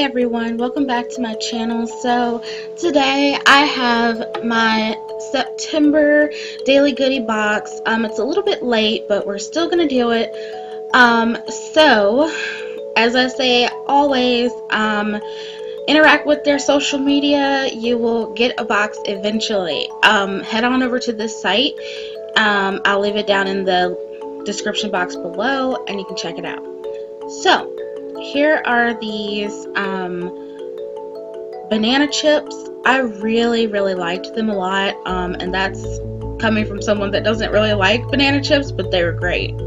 Hey everyone, welcome back to my channel. So today I have my September daily goodie box. It's a little bit late, but we're still gonna do it. So as I say always, interact with their social media. You will get a box eventually. Head on over to this site. I'll leave it down in the description box below and you can check it out. So here are these banana chips. I really liked them a lot, and that's coming from someone that doesn't really like banana chips, but they were great.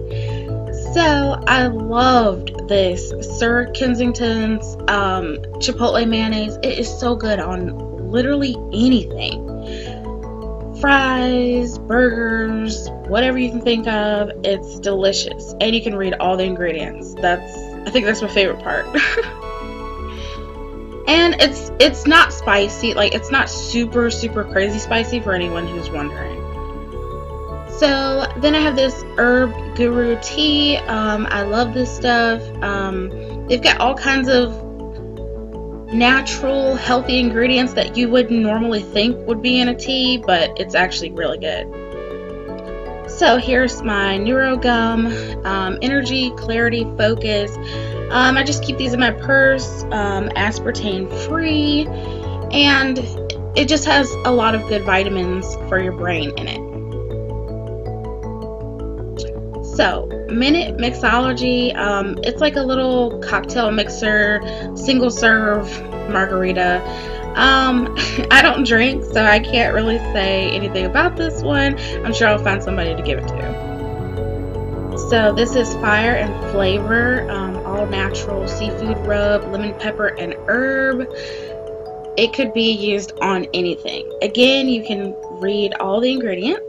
So I loved this Sir Kensington's Chipotle mayonnaise. It is so good on literally anything. Fries, burgers, whatever you can think of, it's delicious. And you can read all the ingredients. I think that's my favorite part. And it's not spicy, like it's not super crazy spicy for anyone who's wondering. So then I have this herb guru tea. I love this stuff. They've got all kinds of natural healthy ingredients that you wouldn't normally think would be in a tea, but it's actually really good. So here's my NeuroGum Energy, Clarity, Focus. I just keep these in my purse, aspartame free, and it just has a lot of good vitamins for your brain in it. So Minute Mixology, it's like a little cocktail mixer, single serve margarita. I don't drink, so I can't really say anything about this one. I'm sure I'll find somebody to give it to. So this is Fire and Flavor, all natural seafood rub, lemon pepper and herb. It could be used on anything. Again, you can read all the ingredients,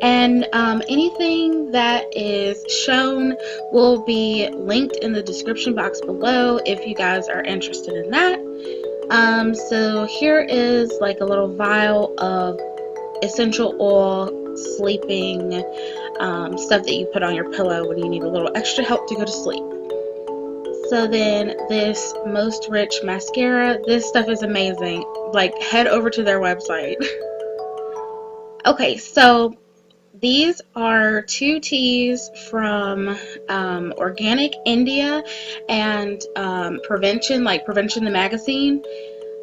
and anything that is shown will be linked in the description box below if you guys are interested in that. So here is like a little vial of essential oil, sleeping stuff that you put on your pillow when you need a little extra help to go to sleep. So then this Most Rich mascara, this stuff is amazing. Like, head over to their website. Okay, so these are 2 teas from Organic India and Prevention the magazine.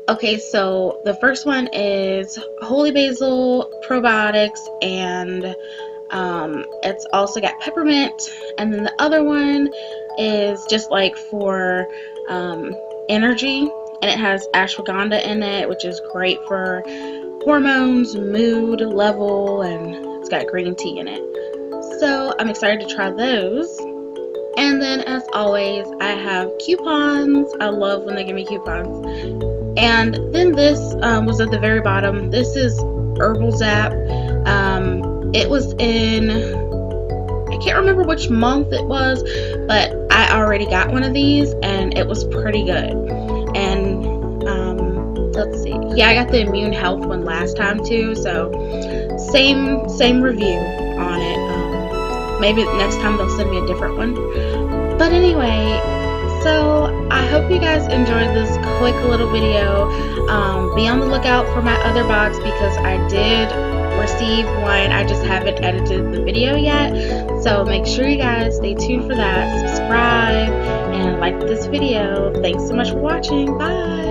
Okay, so the first one is Holy Basil Probiotics, and it's also got peppermint, and then the other one is just like for energy, and it has ashwagandha in it, which is great for hormones, mood level, and it's got green tea in it. So I'm excited to try those. And then as always, I have coupons. I love when they give me coupons. And then this was at the very bottom. This is Herbal Zap. It was in, I can't remember which month it was, but I already got one of these and it was pretty good. And let's see, yeah, I got the immune health one last time too, so same review on it. Maybe next time they'll send me a different one. But anyway, so I hope you guys enjoyed this quick little video. Be on the lookout for my other box because I did receive one. I just haven't edited the video yet. So make sure you guys stay tuned for that. Subscribe and like this video. Thanks so much for watching. Bye.